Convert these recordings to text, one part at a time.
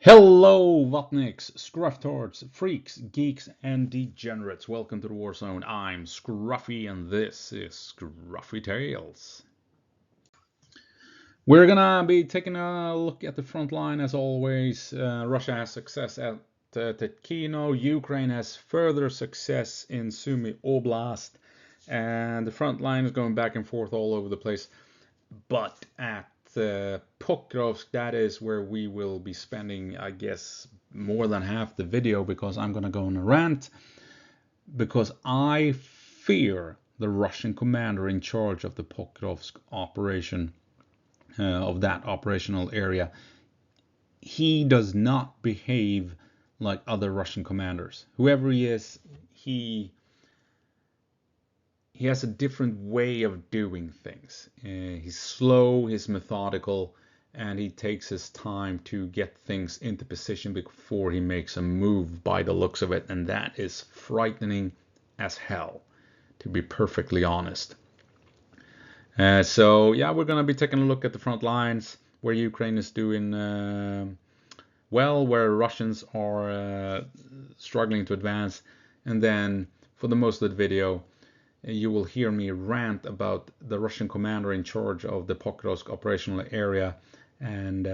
Hello, Vatniks, Scrufftards, freaks, geeks, and degenerates. Welcome to the War Zone. I'm Scruffy, and this is Scruffy Tales. We're gonna be taking a look at the front line as always. Russia has success at Tetkino. Ukraine has further success in Sumy Oblast, and the front line is going back and forth all over the place. But at Pokrovsk, that is where we will be spending, I guess, more than half the video, because I'm gonna go on a rant because I fear the Russian commander in charge of the Pokrovsk operation, of that operational area. He does not behave like other Russian commanders. Whoever he is, he has a different way of doing things. He's slow, he's methodical, and he takes his time to get things into position before he makes a move, by the looks of it, and that is frightening as hell, to be perfectly honest. So yeah, we're going to be taking a look at the front lines, where Ukraine is doing well, where Russians are struggling to advance, and then for the most of the video you will hear me rant about the Russian commander in charge of the Pokrosk operational area, and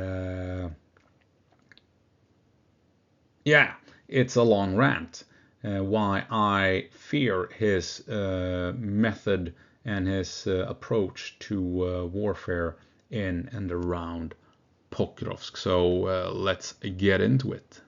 yeah, it's a long rant. Why I fear his method and his approach to warfare in and around Pokrovsk. So let's get into it.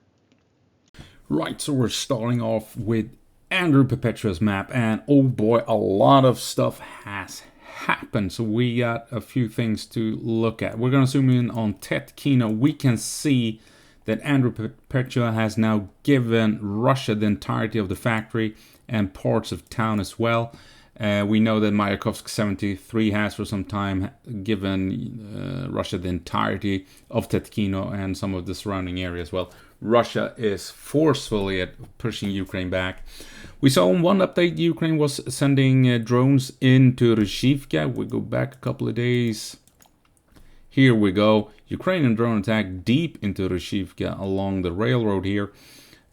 Right, so we're starting off with Andrew Perpetua's map, and oh boy, a lot of stuff has happened. So we got a few things to look at. We're going to zoom in on Tetkino. We can see that Andrew Perpetua has now given Russia the entirety of the factory and parts of town as well. We know that Mayakovsk 73 has for some time given Russia the entirety of Tetkino and some of the surrounding area as well. Russia is forcefully at pushing Ukraine back. We saw in one update Ukraine was sending drones into Reshivka. We go back a couple of days. Here we go. Ukrainian drone attack deep into Reshivka along the railroad here,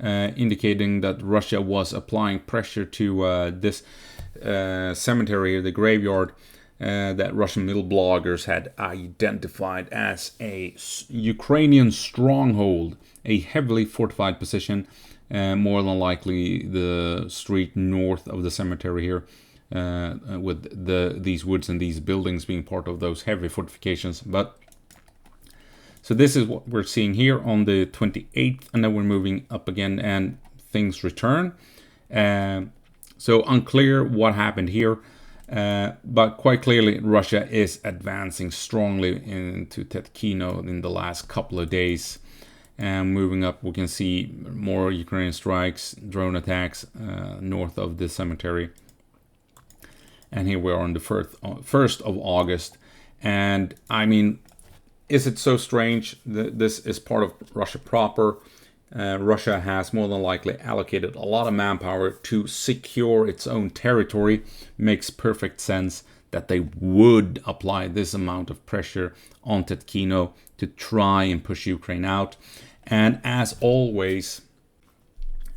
indicating that Russia was applying pressure to this cemetery, the graveyard, that Russian middle bloggers had identified as a Ukrainian stronghold, a heavily fortified position, more than likely the street north of the cemetery here, with these woods and these buildings being part of those heavy fortifications. But so this is what we're seeing here on the 28th, and then we're moving up again and things return. So unclear what happened here, but quite clearly Russia is advancing strongly into Tetkino in the last couple of days. And moving up, we can see more Ukrainian strikes, drone attacks north of the cemetery. And here we are on the 1st of August. And I mean, is it so strange that this is part of Russia proper? Russia has more than likely allocated a lot of manpower to secure its own territory. Makes perfect sense that they would apply this amount of pressure on Tetkino to try and push Ukraine out. And as always,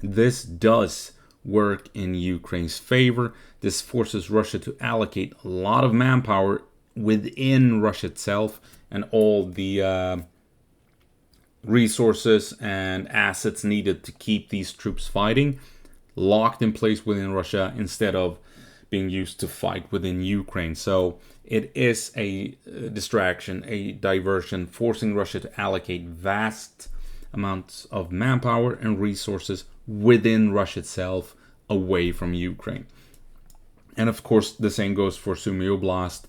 this does work in Ukraine's favor. This forces Russia to allocate a lot of manpower within Russia itself, and all the resources and assets needed to keep these troops fighting locked in place within Russia instead of being used to fight within Ukraine. So it is a distraction, a diversion, forcing Russia to allocate vast amounts of manpower and resources within Russia itself away from Ukraine. And of course, the same goes for Sumy Oblast.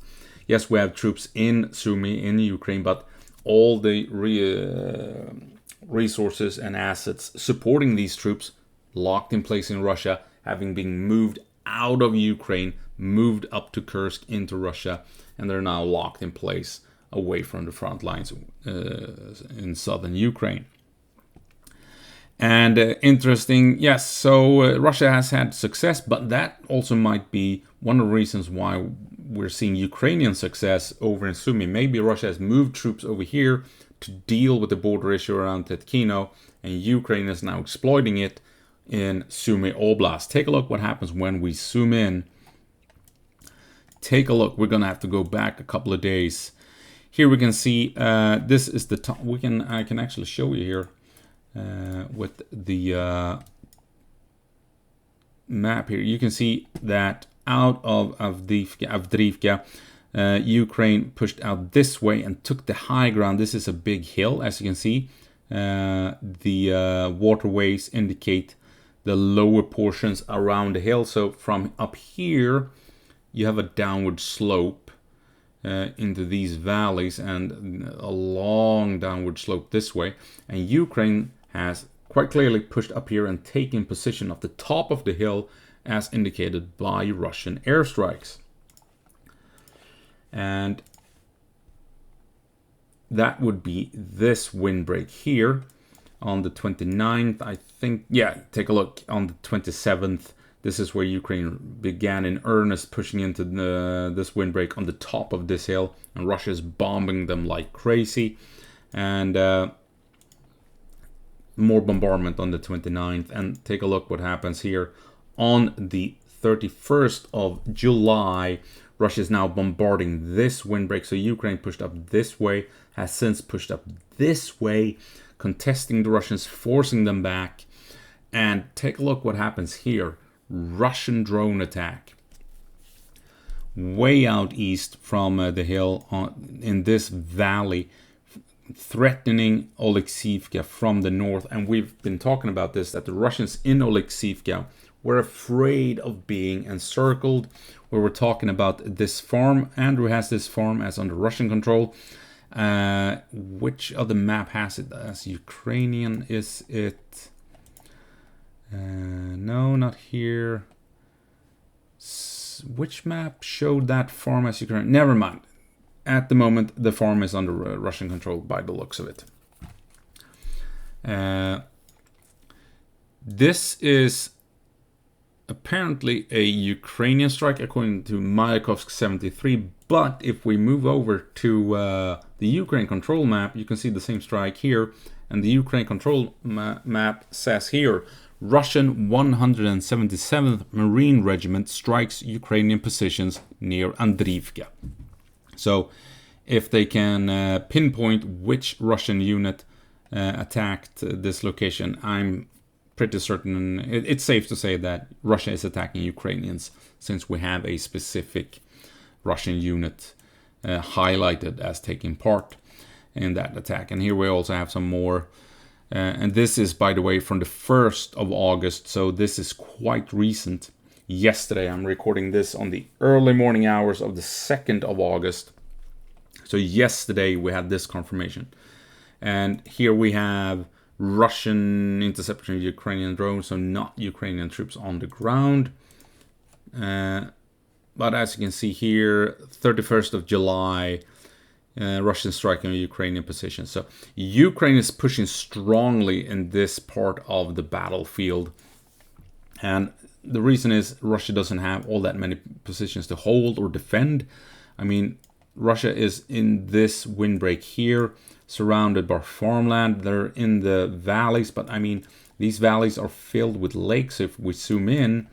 Yes, we have troops in Sumy, in Ukraine, but all the resources and assets supporting these troops locked in place in Russia, having been moved out of Ukraine, moved up to Kursk into Russia, and they're now locked in place away from the front lines in southern Ukraine. And interesting, yes, so Russia has had success, but that also might be one of the reasons why we're seeing Ukrainian success over in Sumy. Maybe Russia has moved troops over here, to deal with the border issue around Tetkino, and Ukraine is now exploiting it in Sumy Oblast. Take a look what happens when we zoom in. Take a look. We're gonna have to go back a couple of days. Here we can see this is the top. I can actually show you here with the map here. You can see that out of Avdiivka, Ukraine pushed out this way and took the high ground. This is a big hill, as you can see. The waterways indicate the lower portions around the hill. So from up here, you have a downward slope into these valleys and a long downward slope this way. And Ukraine has quite clearly pushed up here and taken position of the top of the hill as indicated by Russian airstrikes. And that would be this windbreak here on the 29th, I think. Yeah, take a look on the 27th. This is where Ukraine began in earnest pushing into this windbreak on the top of this hill, and Russia is bombing them like crazy. And more bombardment on the 29th. And take a look what happens here on the 31st of July. Russia is now bombarding this windbreak. So Ukraine pushed up this way, has since pushed up this way, contesting the Russians, forcing them back. And take a look what happens here. Russian drone attack. Way out east from the hill in this valley, threatening Oleksivka from the north. And we've been talking about this, that the Russians in Oleksivka were afraid of being encircled. We were talking about this farm. Andrew has this farm as under Russian control. Which other map has it as Ukrainian? Is it? No, not here. Which map showed that farm as Ukrainian? Never mind. At the moment, the farm is under Russian control by the looks of it. This is apparently a Ukrainian strike according to Mayakovsk 73. But if we move over to the Ukraine control map, you can see the same strike here. And the Ukraine control map says here, Russian 177th Marine Regiment strikes Ukrainian positions near Andriivka. So if they can pinpoint which Russian unit attacked this location, I'm pretty certain it's safe to say that Russia is attacking Ukrainians, since we have a specific Russian unit highlighted as taking part in that attack. And here we also have some more. And this is, by the way, from the 1st of August. So this is quite recent. Yesterday, I'm recording this on the early morning hours of the 2nd of August. So yesterday we had this confirmation. And here we have Russian interception of Ukrainian drones, so not Ukrainian troops on the ground. But as you can see here, 31st of July, Russian striking Ukrainian positions. So Ukraine is pushing strongly in this part of the battlefield. And the reason is Russia doesn't have all that many positions to hold or defend. I mean, Russia is in this windbreak here, surrounded by farmland. They're in the valleys, but I mean, these valleys are filled with lakes. If we zoom in,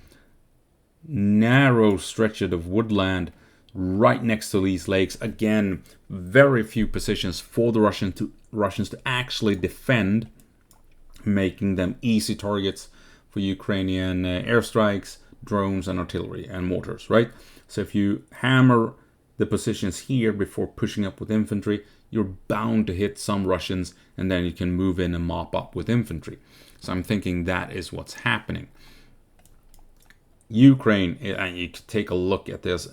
narrow stretches of woodland right next to these lakes. Again, very few positions for the Russians to actually defend, making them easy targets for Ukrainian airstrikes, drones, and artillery and mortars, right? So if you hammer the positions here before pushing up with infantry, you're bound to hit some Russians, and then you can move in and mop up with infantry. So I'm thinking that is what's happening. Ukraine, and you can take a look at this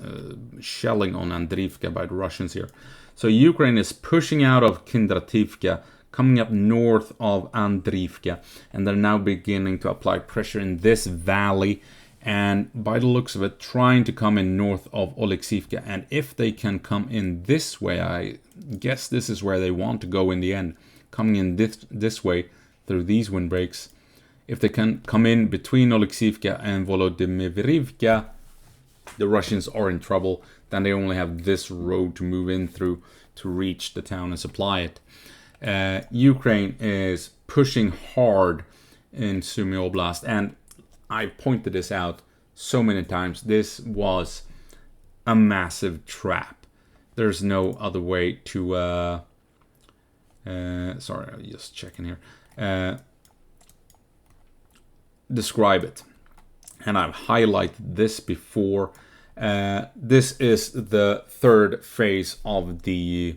shelling on Andriivka by the Russians here. So Ukraine is pushing out of Kindrativka, coming up north of Andriivka, and they're now beginning to apply pressure in this valley, and by the looks of it, trying to come in north of Oleksivka. And if they can come in this way, I guess this is where they want to go in the end, coming in this way through these windbreaks. If they can come in between Oleksivka and Volodymyrivka, the Russians are in trouble. Then they only have this road to move in through to reach the town and supply it. Ukraine is pushing hard in Sumy Oblast, and I pointed this out so many times. This was a massive trap. There's no other way to sorry, I'm just checking here, describe it. And I've highlighted this before. This is the third phase of the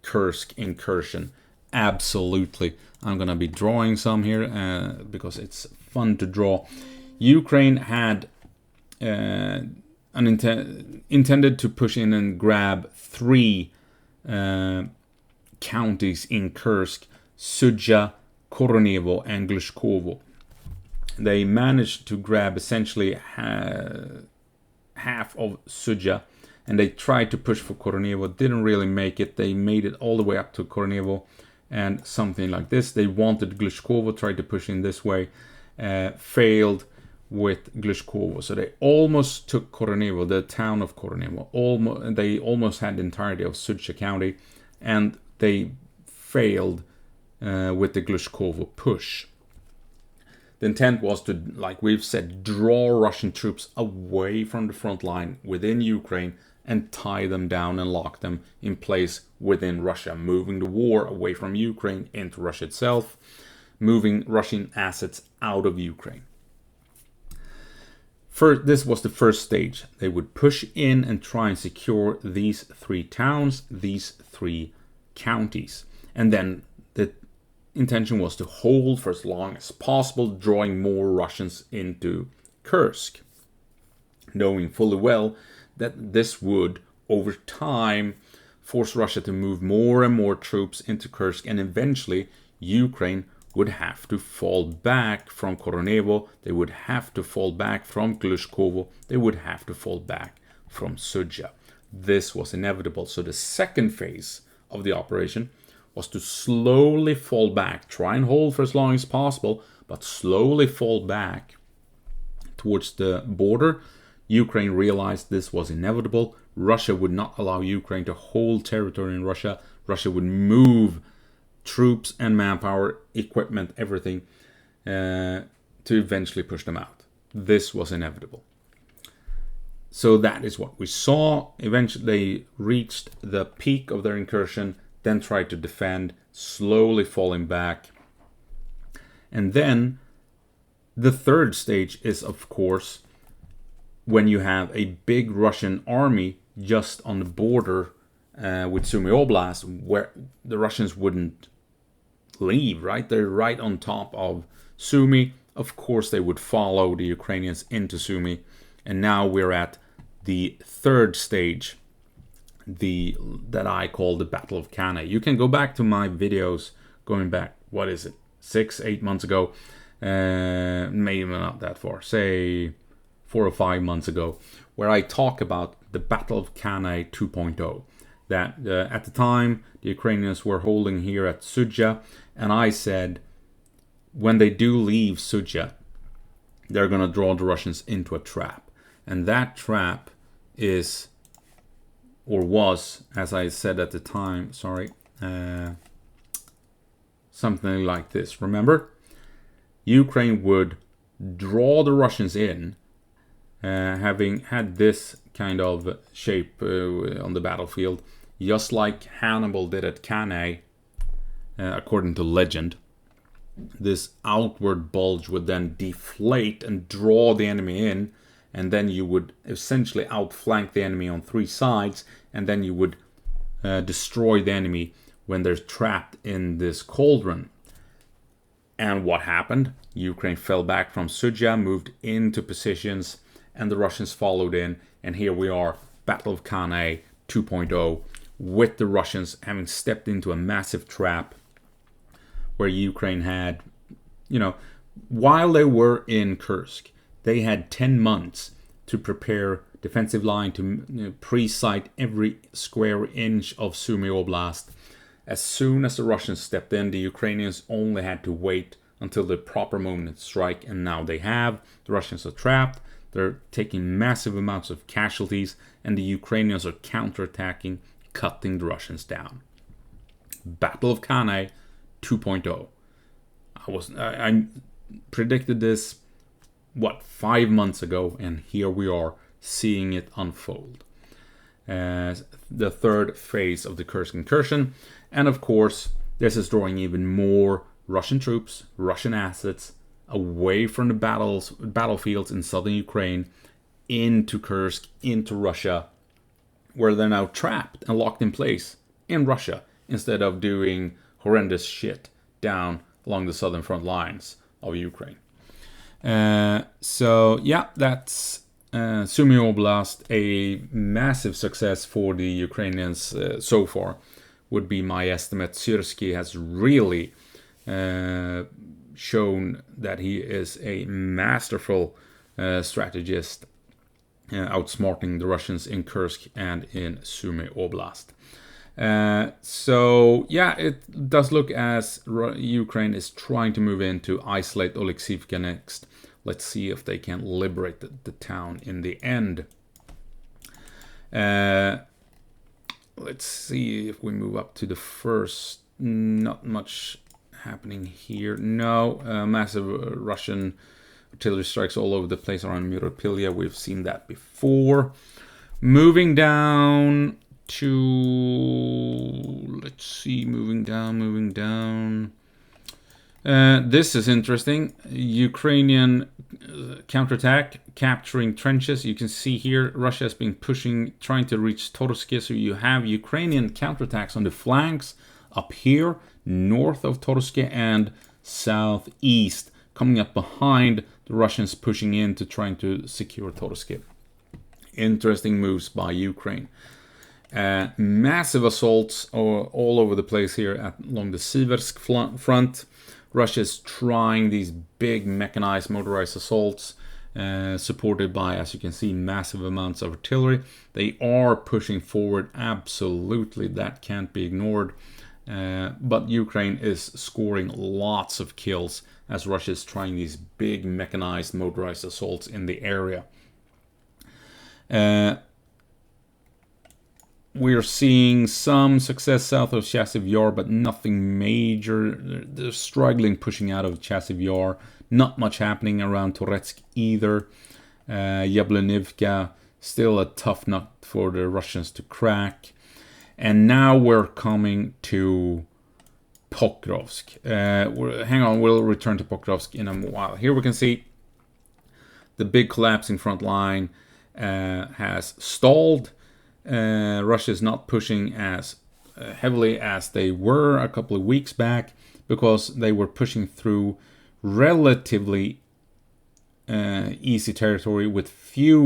Kursk incursion. Absolutely. I'm gonna be drawing some here because it's fun to draw. Ukraine had intended to push in and grab 3 counties in Kursk: Sudzha, Koronevo, and Glushkovo. They managed to grab essentially half of Sudzha, and they tried to push for Koronevo. Didn't really make it. They made it all the way up to Koronevo and something like this. They wanted Glushkovo, tried to push in this way, failed with Glushkovo. So they almost took Koronevo, the town of Koronevo. They almost had the entirety of Sudzha county, and they failed with the Glushkovo push. The intent was to, like we've said, draw Russian troops away from the front line within Ukraine and tie them down and lock them in place within Russia, moving the war away from Ukraine into Russia itself, moving Russian assets out of Ukraine. This was the first stage. They would push in and try and secure these 3 towns, these 3 counties. And then the intention was to hold for as long as possible, drawing more Russians into Kursk, knowing fully well that this would, over time, force Russia to move more and more troops into Kursk, and eventually Ukraine would have to fall back from Koronevo, they would have to fall back from Glushkovo, they would have to fall back from Sudzha. This was inevitable. So the second phase of the operation was to slowly fall back, try and hold for as long as possible, but slowly fall back towards the border. Ukraine realized this was inevitable. Russia would not allow Ukraine to hold territory in Russia. Russia would move troops and manpower, equipment, everything, to eventually push them out. This was inevitable. So that is what we saw. Eventually they reached the peak of their incursion, then tried to defend, slowly falling back. And then the third stage is, of course, when you have a big Russian army just on the border with Sumy Oblast, where the Russians wouldn't leave, right? They're right on top of Sumy. Of course, they would follow the Ukrainians into Sumy. And now we're at the third stage, that I call the Battle of Cannae. You can go back to my videos going back, what is it, 6-8 months ago, maybe not that far, say 4 or 5 months ago, where I talk about the Battle of Cannae 2.0. That at the time the Ukrainians were holding here at Sudzha, and I said when they do leave Sudzha, they're going to draw the Russians into a trap. And that trap is, or was, as I said at the time, something like this. Remember, Ukraine would draw the Russians in, having had this kind of shape on the battlefield, just like Hannibal did at Cannae, according to legend. This outward bulge would then deflate and draw the enemy in, and then you would essentially outflank the enemy on 3 sides, and then you would destroy the enemy when they're trapped in this cauldron. And what happened? Ukraine fell back from Sudzha, moved into positions, and the Russians followed in, and here we are, Battle of Cannae 2.0, with the Russians having stepped into a massive trap where Ukraine had, while they were in Kursk, they had 10 months to prepare defensive line, to pre-sight every square inch of Sumy Oblast. As soon as the Russians stepped in, the Ukrainians only had to wait until the proper moment to strike, and now they have. The Russians are trapped, they're taking massive amounts of casualties, and the Ukrainians are counterattacking, cutting the Russians down. Battle of Cannae 2.0. I predicted this, 5 months ago, and here we are seeing it unfold. The third phase of the Kursk incursion, and of course this is drawing even more Russian troops, Russian assets away from the battlefields in southern Ukraine into Kursk, into Russia, where they're now trapped and locked in place in Russia instead of doing horrendous shit down along the southern front lines of Ukraine. So yeah, that's Sumy Oblast, a massive success for the Ukrainians so far, would be my estimate. Syrsky has really shown that he is a masterful strategist, outsmarting the Russians in Kursk and in Sumy Oblast. So yeah, it does look as Ukraine is trying to move in to isolate Oleksivka next. Let's see if they can liberate the town in the end. Let's see if we move up to the first. Not much happening here. No, massive Russian artillery strikes all over the place around Myropilya. We've seen that before. Moving down to, let's see, moving down. This is interesting. Ukrainian counterattack, capturing trenches. You can see here Russia has been pushing, trying to reach Torosky. So you have Ukrainian counterattacks on the flanks up here, north of Torosky, and southeast, coming up behind the Russians, pushing in to trying to secure Torosky. Interesting moves by Ukraine. Massive assaults all over the place here along the Siversk front. Russia is trying these big mechanized motorized assaults, supported by, as you can see, massive amounts of artillery. They are pushing forward, absolutely, that can't be ignored. But Ukraine is scoring lots of kills as Russia is trying these big mechanized motorized assaults in the area. We're seeing some success south of Chasiv Yar, but nothing major. They're struggling pushing out of Chasiv Yar. Not much happening around Toretsk either. Yablonivka, still a tough nut for the Russians to crack. And now we're coming to Pokrovsk. Hang on, we'll return to Pokrovsk in a while. Here we can see the big collapsing front line has stalled. Russia is not pushing as heavily as they were a couple of weeks back, because they were pushing through relatively easy territory with few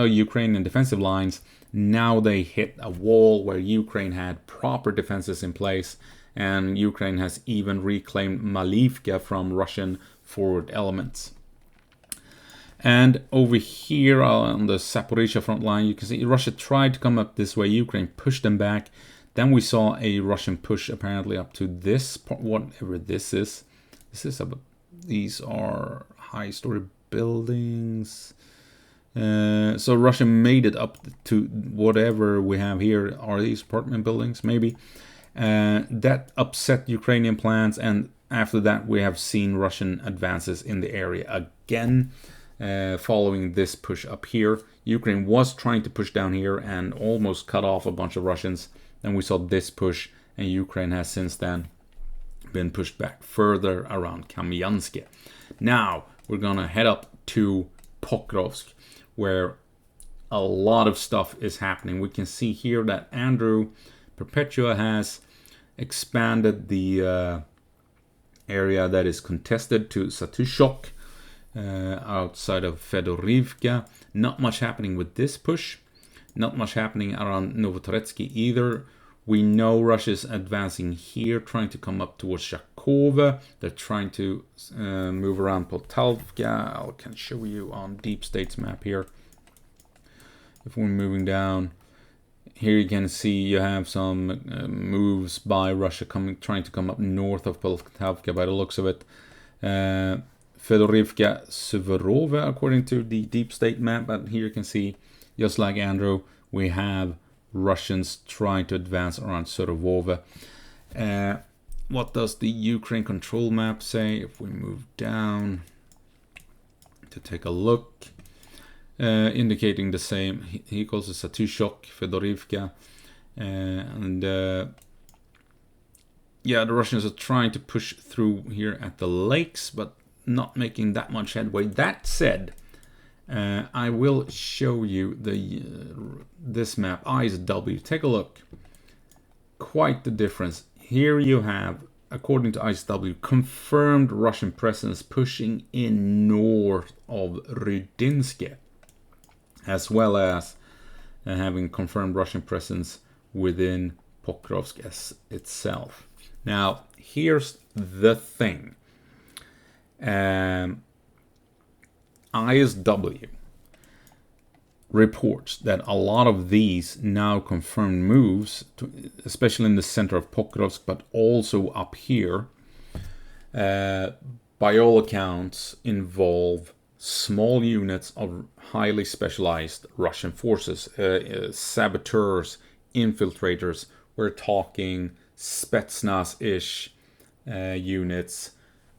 Ukrainian defensive lines. Now they hit a wall where Ukraine had proper defenses in place, and Ukraine has even reclaimed Malivka from Russian forward elements. And over here on the Zaporizhzhia front line, you can see Russia tried to come up this way. Ukraine pushed them back. Then we saw a Russian push apparently up to this part, whatever this is. These are high-story buildings. So Russia made it up to whatever we have here. Are these apartment buildings? Maybe. That upset Ukrainian plans, and after that we have seen Russian advances in the area again. Following this push up here, Ukraine was trying to push down here and almost cut off a bunch of Russians. Then we saw this push, and Ukraine has since then been pushed back further around Kamyansky. Now we're gonna head up to Pokrovsk, where a lot of stuff is happening. We can see here that Andrew Perpetua has expanded the area that is contested to Satushok, outside of Fedorivka. Not much happening with this push. Not much happening around Novotoretsky either. We know Russia's advancing here, trying to come up towards Shakova. They're trying to move around Poltavka. I can show you on Deep State's map here. If we're moving down, here you can see you have some moves by Russia trying to come up north of Poltavka by the looks of it. Fedorivka Suvorova, according to the Deep State map. But here you can see, just like Andrew, we have Russians trying to advance around Surovova. What does the Ukraine control map say? If we move down to take a look, indicating the same. He calls it Satushok, Fedorivka, and yeah, the Russians are trying to push through here at the lakes, but not making that much headway. That said, I will show you this map, ISW. Take a look. Quite the difference. Here you have, according to ISW, confirmed Russian presence pushing in north of Rudinske, as well as having confirmed Russian presence within Pokrovsk itself. Now, here's the thing. ISW reports that a lot of these now confirmed moves, especially in the center of Pokrovsk, but also up here, by all accounts, involve small units of highly specialized Russian forces, saboteurs, infiltrators. We're talking Spetsnaz-ish units,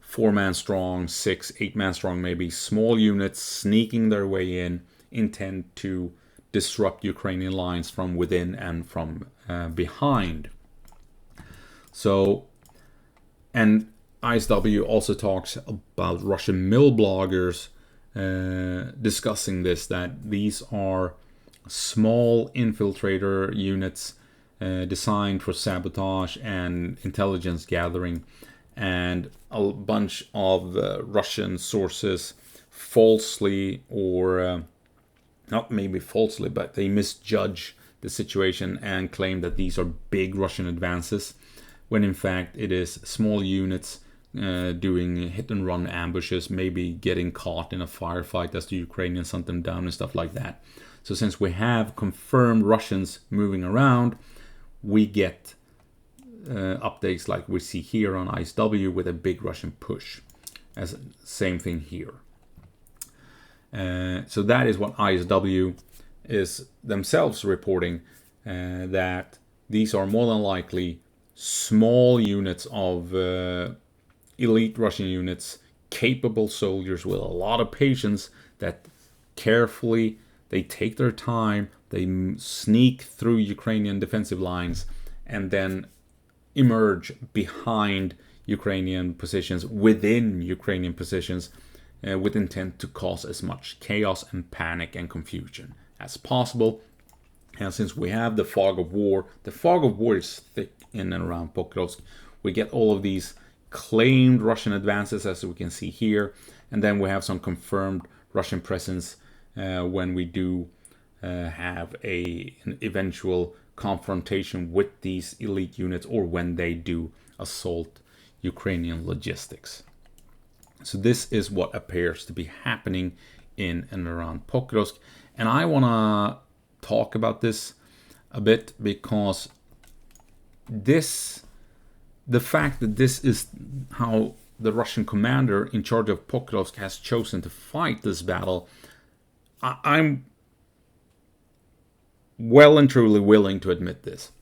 4-man strong, 6, 8-man strong maybe, small units sneaking their way in, intent to disrupt Ukrainian lines from within and from behind. So, and ISW also talks about Russian mill bloggers discussing this, that these are small infiltrator units designed for sabotage and intelligence gathering, and a bunch of Russian sources falsely, or not maybe falsely, but they misjudge the situation and claim that these are big Russian advances, when in fact it is small units doing hit and run ambushes, maybe getting caught in a firefight as the Ukrainians hunt them down and stuff like that. So since we have confirmed Russians moving around, we get updates like we see here on ISW with a big Russian push. As same thing here. So that is what ISW is themselves reporting, that these are more than likely small units of elite Russian units, capable soldiers with a lot of patience, that carefully, they take their time, they sneak through Ukrainian defensive lines, and then emerge behind Ukrainian positions, within Ukrainian positions, with intent to cause as much chaos and panic and confusion as possible. And since we have the fog of war is thick in and around Pokrovsk, we get all of these claimed Russian advances, as we can see here, and then we have some confirmed Russian presence when we do have an eventual confrontation with these elite units, or when they do assault Ukrainian logistics. So this is what appears to be happening in and around Pokrosk, and I want to talk about this a bit because the fact that this is how the Russian commander in charge of Pokrovsk has chosen to fight this battle, I'm well and truly willing to admit this.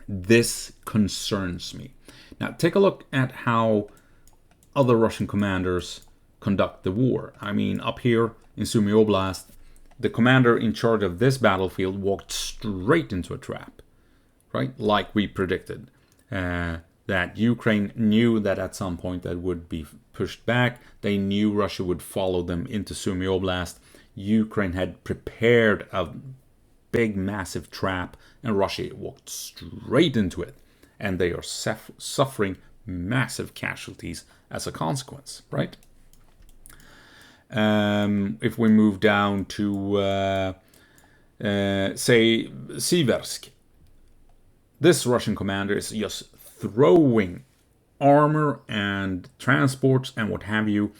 This concerns me. Now take a look at how other Russian commanders conduct the war. I mean, up here in Sumy Oblast, the commander in charge of this battlefield walked straight into a trap, right? Like we predicted. That Ukraine knew that at some point that would be pushed back. They knew Russia would follow them into Sumy Oblast. Ukraine had prepared a big, massive trap, and Russia walked straight into it. And they are suffering massive casualties as a consequence, right? If we move down to, say, Siversk, this Russian commander is just throwing armor and transports and what have you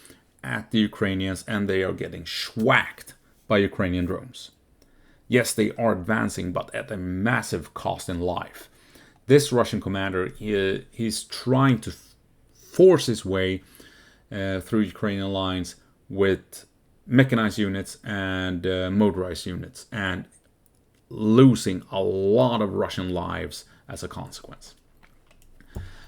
at the Ukrainians, and they are getting schwacked by Ukrainian drones. Yes, they are advancing, but at a massive cost in life. This Russian commander, he's trying to force his way through Ukrainian lines with mechanized units and motorized units, and losing a lot of Russian lives as a consequence.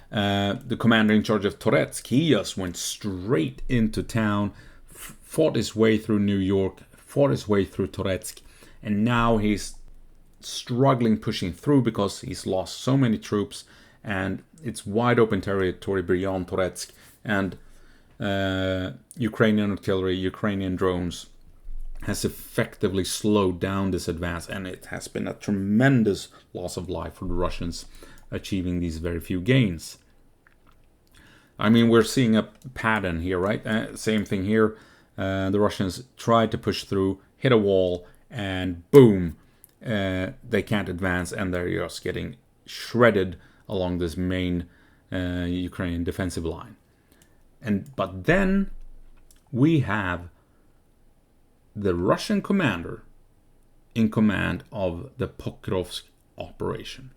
The commander in charge of Toretsk, he just went straight into town, fought his way through New York, fought his way through Toretsk, and now he's struggling pushing through because he's lost so many troops, and it's wide open territory beyond Toretsk, and Ukrainian artillery, Ukrainian drones has effectively slowed down this advance, and it has been a tremendous loss of life for the Russians achieving these very few gains. I mean, we're seeing a pattern here, right? Same thing here. The Russians tried to push through, hit a wall, and boom, they can't advance, and they're just getting shredded along this main Ukrainian defensive line. But then we have the Russian commander in command of the Pokrovsk operation.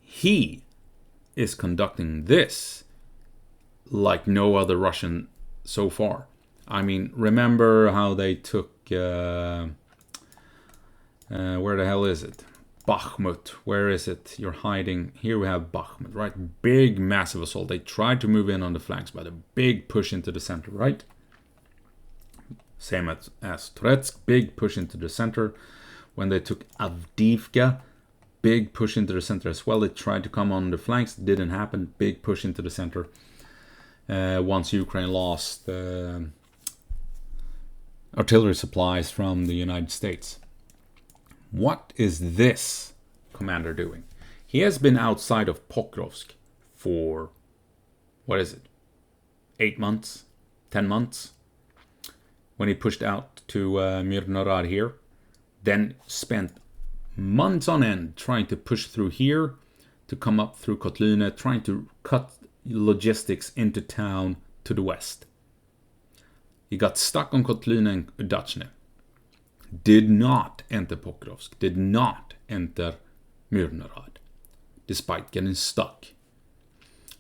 He is conducting this like no other Russian so far. I mean, remember how they took where the hell is it? Bakhmut. Where is it? You're hiding. Here we have Bakhmut, right? Big, massive assault. They tried to move in on the flanks, but a big push into the center, right? Same as Toretsk, big push into the center. When they took Avdiivka, big push into the center as well. They tried to come on the flanks, didn't happen. Big push into the center. Once Ukraine lost artillery supplies from the United States. What is this commander doing? He has been outside of Pokrovsk for, what is it, 8 months, 10 months? When he pushed out to Mirnorad here, then spent months on end trying to push through here, to come up through Kotlina, trying to cut logistics into town to the west. He got stuck on Kotlina and Udachne. Did not enter Pokrovsk, did not enter Mirnorad, despite getting stuck.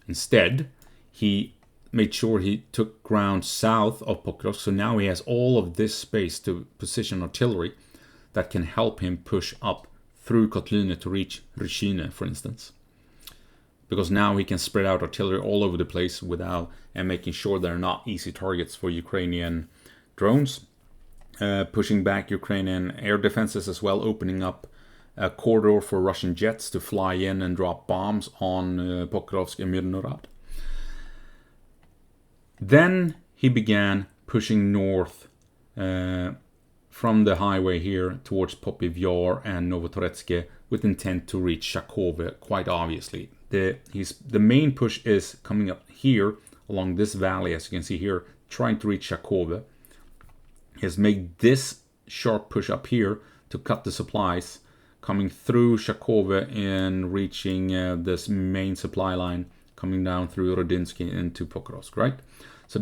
Instead, he made sure he took ground south of Pokrovsk, so now he has all of this space to position artillery that can help him push up through Kotlina to reach Ryshine, for instance. Because now he can spread out artillery all over the place and making sure they're not easy targets for Ukrainian drones. Pushing back Ukrainian air defenses as well, opening up a corridor for Russian jets to fly in and drop bombs on Pokrovsk and Mirnorad. Then he began pushing north from the highway here towards Popiev Yar and Novotoretsk with intent to reach Shakove, quite obviously. The main push is coming up here along this valley, as you can see here, trying to reach Shakove. He has made this sharp push up here to cut the supplies, coming through Shakove and reaching this main supply line, coming down through Rodinsky into Pokrosk, right? So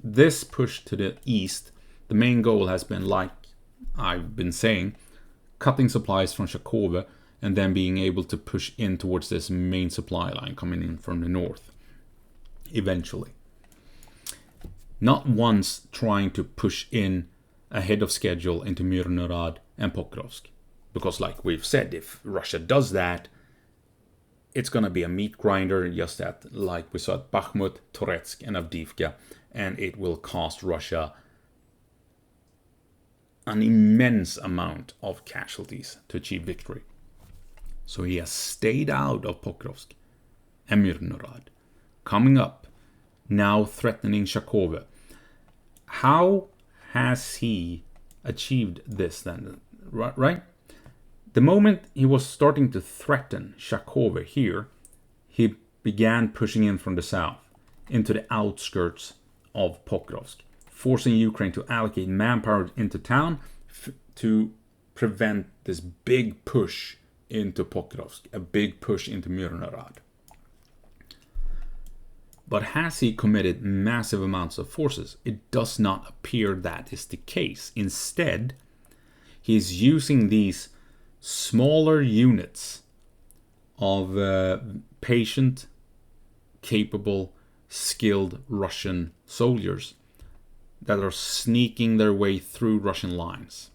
this push to the east, the main goal has been, like I've been saying, cutting supplies from Shakove and then being able to push in towards this main supply line coming in from the north, eventually. Not once trying to push in ahead of schedule into Mirnorad and Pokrovsk. Because like we've said, if Russia does that, it's going to be a meat grinder, just that, like we saw at Bakhmut, Toretsk and Avdiivka, and it will cost Russia an immense amount of casualties to achieve victory. So he has stayed out of Pokrovsk and Mirnorad, coming up, now threatening Shakove. How has he achieved this then? Right? The moment he was starting to threaten Shakove here, he began pushing in from the south into the outskirts of Pokrovsk, forcing Ukraine to allocate manpower into town to prevent this big push into Pokrovsk, a big push into Mirnorad. But has he committed massive amounts of forces? It does not appear that is the case. Instead, he is using these smaller units of patient, capable, skilled Russian soldiers that are sneaking their way through Russian lines,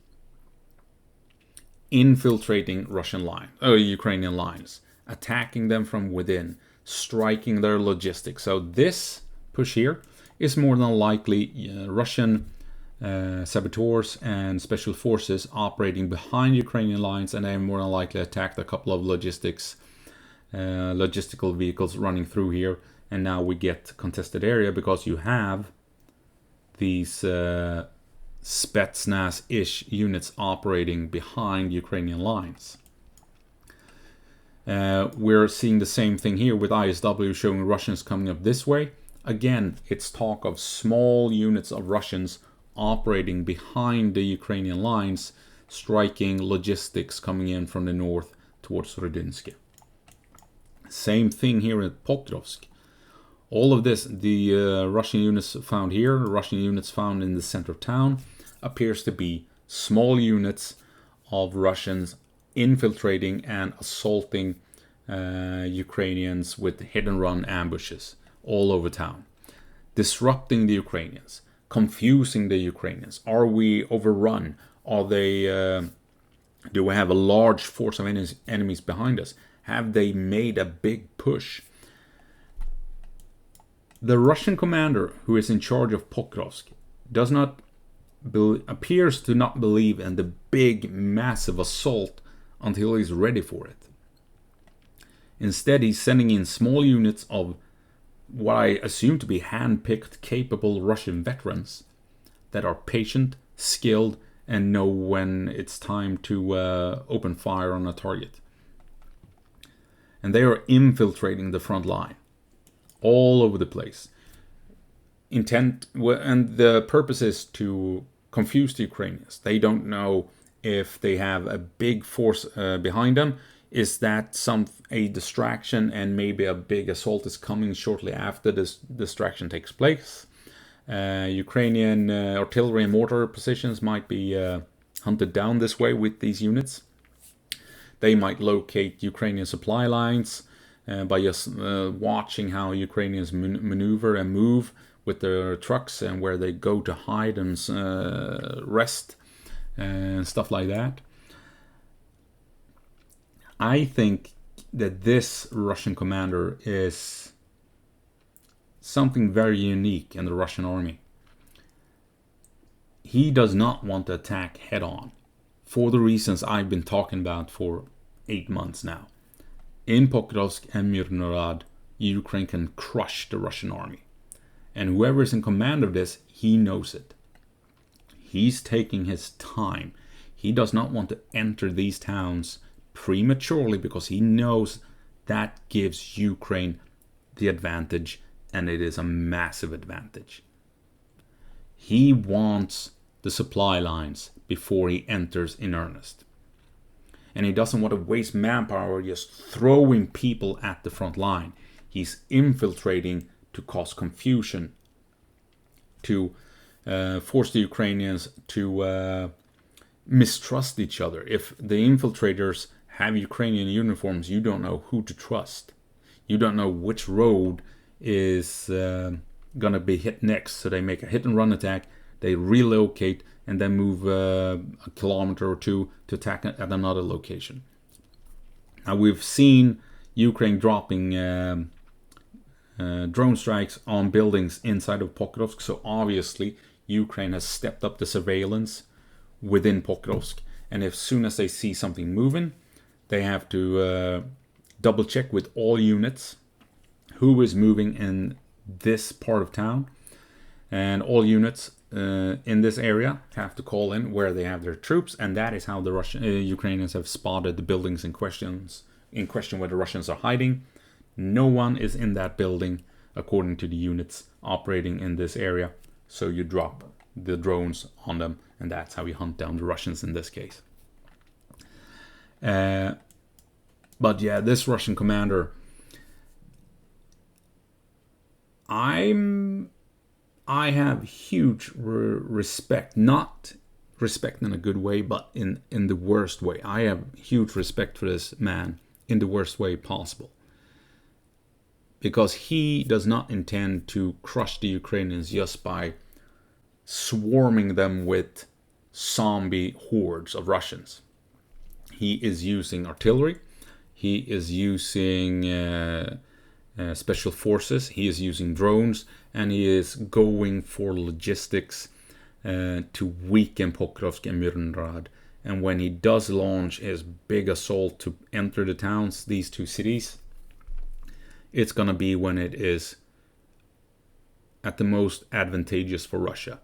infiltrating Ukrainian lines, attacking them from within, striking their logistics. So this push here is more than likely Russian saboteurs and special forces operating behind Ukrainian lines, and they more than likely attacked a couple of logistical vehicles running through here. And now we get contested area because you have these Spetsnaz-ish units operating behind Ukrainian lines. We're seeing the same thing here with ISW showing Russians coming up this way. Again, it's talk of small units of Russians operating behind the Ukrainian lines, striking logistics coming in from the north towards Rudinsky. Same thing here at Pokrovsk. All of this, the Russian units found here, Russian units found in the center of town, appears to be small units of Russians infiltrating and assaulting Ukrainians with hit-and-run ambushes all over town, disrupting the Ukrainians, confusing the Ukrainians. Are we overrun? Are they? Do we have a large force of enemies behind us? Have they made a big push? The Russian commander who is in charge of Pokrovsk appears to not believe in the big, massive assault until he's ready for it. Instead, he's sending in small units of what I assume to be hand-picked, capable Russian veterans that are patient, skilled, and know when it's time to open fire on a target. And they are infiltrating the front line all over the place. And the purpose is to confuse the Ukrainians. They don't know if they have a big force behind them. Is that a distraction, and maybe a big assault is coming shortly after this distraction takes place? Ukrainian artillery and mortar positions might be hunted down this way with these units. They might locate Ukrainian supply lines by just watching how Ukrainians maneuver and move with their trucks, and where they go to hide and rest and stuff like that. I think that this Russian commander is something very unique in the Russian army. He does not want to attack head on, for the reasons I've been talking about for 8 months now. In Pokrovsk and Mirnorad, Ukraine can crush the Russian army. And whoever is in command of this, he knows it. He's taking his time. He does not want to enter these towns prematurely, because he knows that gives Ukraine the advantage, and it is a massive advantage. He wants the supply lines before he enters in earnest. And he doesn't want to waste manpower just throwing people at the front line. He's infiltrating to cause confusion, to force the Ukrainians to mistrust each other. If the infiltrators have Ukrainian uniforms, you don't know who to trust. You don't know which road is going to be hit next. So they make a hit and run attack, they relocate, and then move a kilometer or two to attack at another location. Now, we've seen Ukraine dropping drone strikes on buildings inside of Pokrovsk, so obviously Ukraine has stepped up the surveillance within Pokrovsk, and as soon as they see something moving, they have to double check with all units who is moving in this part of town, and all units in this area have to call in where they have their troops, and that is how the Ukrainians have spotted the buildings in question where the Russians are hiding. No one is in that building according to the units operating in this area, so you drop the drones on them, and that's how you hunt down the Russians in this case. But yeah, this Russian commander, I have huge respect, not respect in a good way, but in the worst way. I have huge respect for this man in the worst way possible, because he does not intend to crush the Ukrainians just by swarming them with zombie hordes of Russians. He is using artillery. He is using special forces. He is using drones, and he is going for logistics to weaken Pokrovsk and Myrnrad. And when he does launch his big assault to enter the towns, these two cities, it's going to be when it is at the most advantageous for Russia.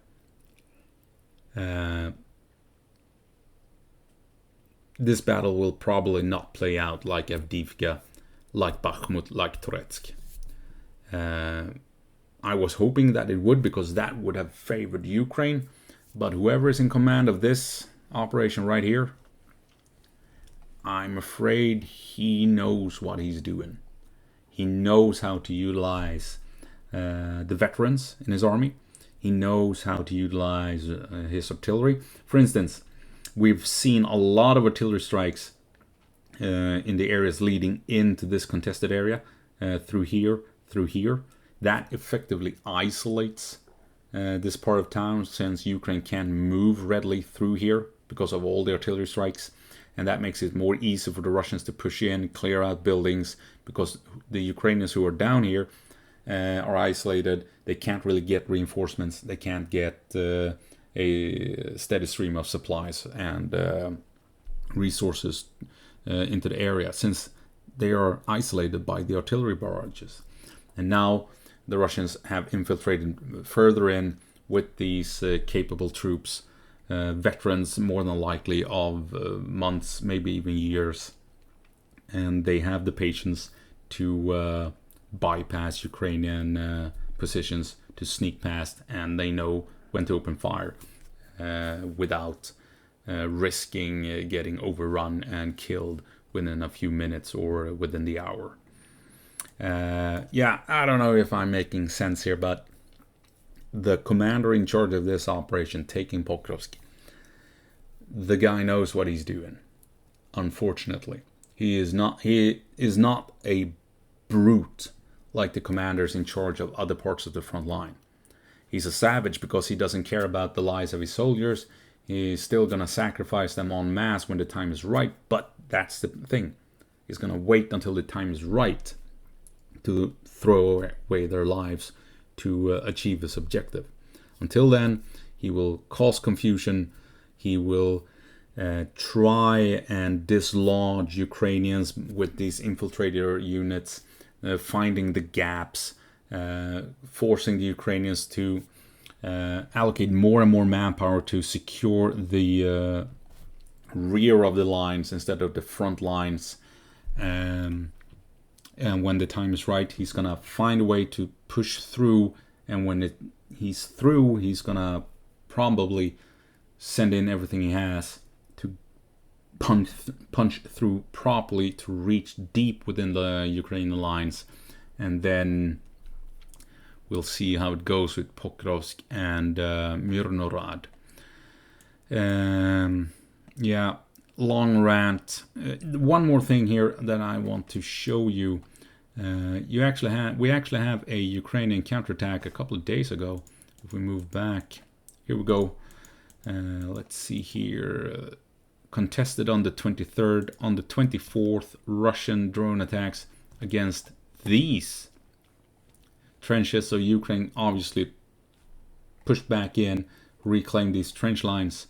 This battle will probably not play out like Avdiivka, like Bakhmut, like Toretsk. I was hoping that it would, because that would have favored Ukraine. But whoever is in command of this operation right here, I'm afraid he knows what he's doing. He knows how to utilize the veterans in his army. He knows how to utilize his artillery. For instance, we've seen a lot of artillery strikes in the areas leading into this contested area, through here. That effectively isolates this part of town, since Ukraine can move readily through here because of all the artillery strikes. And that makes it more easy for the Russians to push in, clear out buildings, because the Ukrainians who are down here are isolated. They can't really get reinforcements. They can't get a steady stream of supplies and resources into the area, since they are isolated by the artillery barrages. And now the Russians have infiltrated further in with these capable troops, veterans more than likely of months, maybe even years. And they have the patience to bypass Ukrainian positions, to sneak past, and they know when to open fire without risking getting overrun and killed within a few minutes or within the hour. Yeah, I don't know if I'm making sense here, but the commander in charge of this operation, taking Pokrovsk, the guy knows what he's doing. Unfortunately, he is not a brute like the commanders in charge of other parts of the front line. He's a savage because he doesn't care about the lives of his soldiers. He's still going to sacrifice them en masse when the time is right, but that's the thing. He's going to wait until the time is right to throw away their lives to achieve his objective. Until then, he will cause confusion. He will try and dislodge Ukrainians with these infiltrator units, finding the gaps, forcing the Ukrainians to allocate more and more manpower to secure the rear of the lines instead of the front lines. And when the time is right, he's going to find a way to push through. And when he's through, he's going to probably send in everything he has to punch through properly, to reach deep within the Ukrainian lines. And then we'll see how it goes with Pokrovsk and Myrnorad. Yeah, long rant. One more thing here that I want to show you. We actually have a Ukrainian counterattack a couple of days ago. If we move back, here we go. Let's see here. Contested on the 23rd. On the 24th, Russian drone attacks against these trenches. So Ukraine obviously pushed back in, reclaimed these trench lines.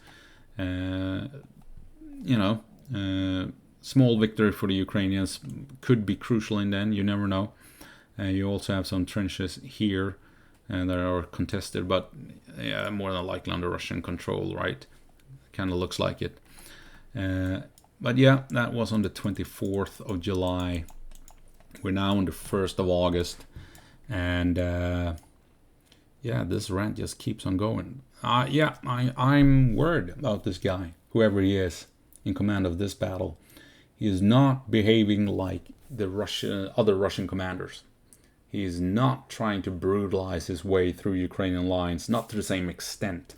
Small victory for the Ukrainians, could be crucial in the end, you never know. You also have some trenches here that are contested, but yeah, more than likely under Russian control, right? Kind of looks like it. But yeah, that was on the 24th of July. We're now on the 1st of August. And yeah, this rant just keeps on going. I'm worried about this guy, whoever he is, in command of this battle. He is not behaving like the other Russian commanders. He is not trying to brutalize his way through Ukrainian lines, not to the same extent.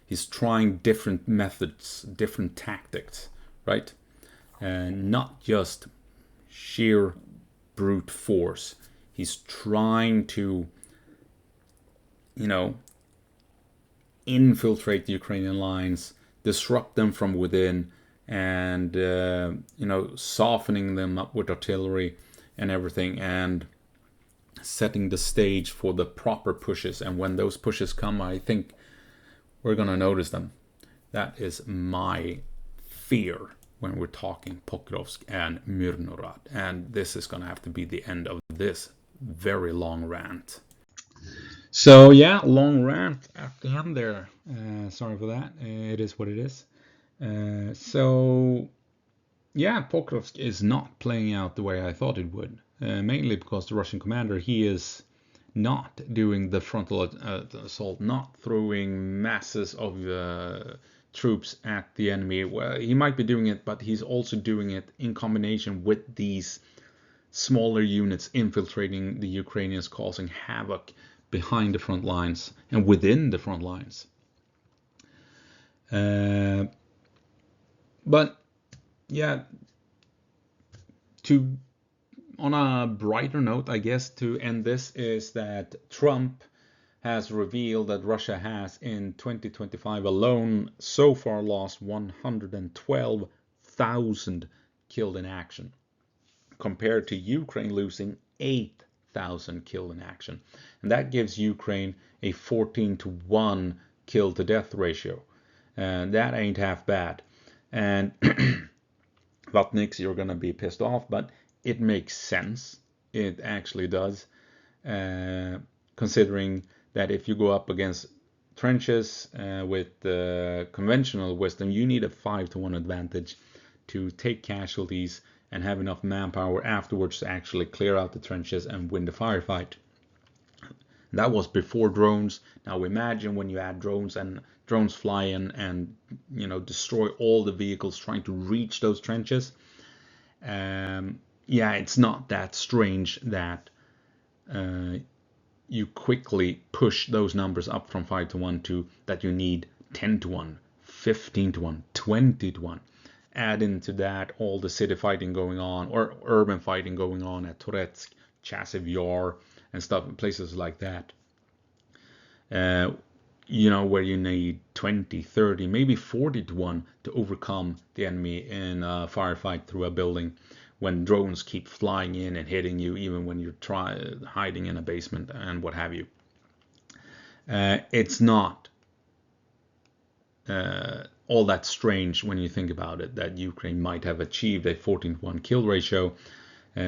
He's trying different methods, different tactics, right? And not just sheer brute force. He's trying to, infiltrate the Ukrainian lines, disrupt them from within, and softening them up with artillery and everything, and setting the stage for the proper pushes. And when those pushes come, I think we're gonna notice them. That is my fear when we're talking Pokrovsk and Myrnorad. And this is gonna have to be the end of this very long rant. So yeah, long rant at the end there. Sorry for that. It is what it is. So yeah, Pokrovsk is not playing out the way I thought it would. Mainly because the Russian commander, he is not doing the frontal assault, not throwing masses of troops at the enemy. Well, he might be doing it, but he's also doing it in combination with these smaller units infiltrating the Ukrainians, causing havoc behind the front lines and within the front lines. But yeah, on a brighter note, I guess, to end this, is that Trump has revealed that Russia has in 2025 alone so far lost 112,000 killed in action, compared to Ukraine losing 8,000 killed in action. And that gives Ukraine a 14-to-1 kill to death ratio. And that ain't half bad. And Vatniks, you're gonna be pissed off, but it makes sense. It actually does, considering that if you go up against trenches with conventional wisdom, you need a 5-to-1 advantage to take casualties and have enough manpower afterwards to actually clear out the trenches and win the firefight. That was before drones. Now imagine when you add drones, and drones fly in and destroy all the vehicles trying to reach those trenches. Yeah, it's not that strange that you quickly push those numbers up from 5-to-1 to that you need 10-to-1, 15-to-1, 20-to-1. Add into that all the city fighting going on, or urban fighting going on at Toretsk, Chasiv Yar, and stuff, places like that. Where you need 20, 30, maybe 40-to-1 to overcome the enemy in a firefight through a building, when drones keep flying in and hitting you, even when you're hiding in a basement and what have you. It's not all that strange when you think about it, that Ukraine might have achieved a 14-to-1 kill ratio,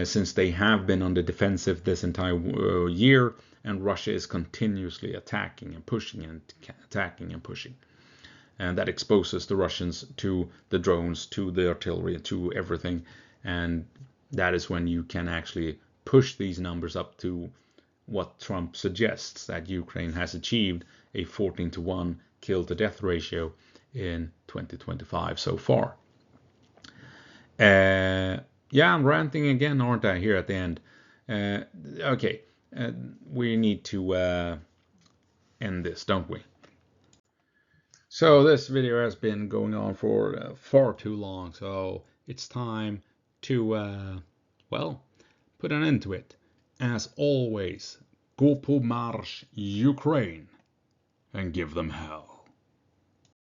since they have been on the defensive this entire year, and Russia is continuously attacking and pushing and attacking and pushing. And that exposes the Russians to the drones, to the artillery, to everything. And that is when you can actually push these numbers up to what Trump suggests, that Ukraine has achieved a 14-to-1 kill to death ratio in 2025 so far. Yeah, I'm ranting again, aren't I, here at the end? Okay, we need to end this, don't we? So this video has been going on for far too long, so it's time to, well, put an end to it. As always, go på marsch, Ukraine, and give them hell.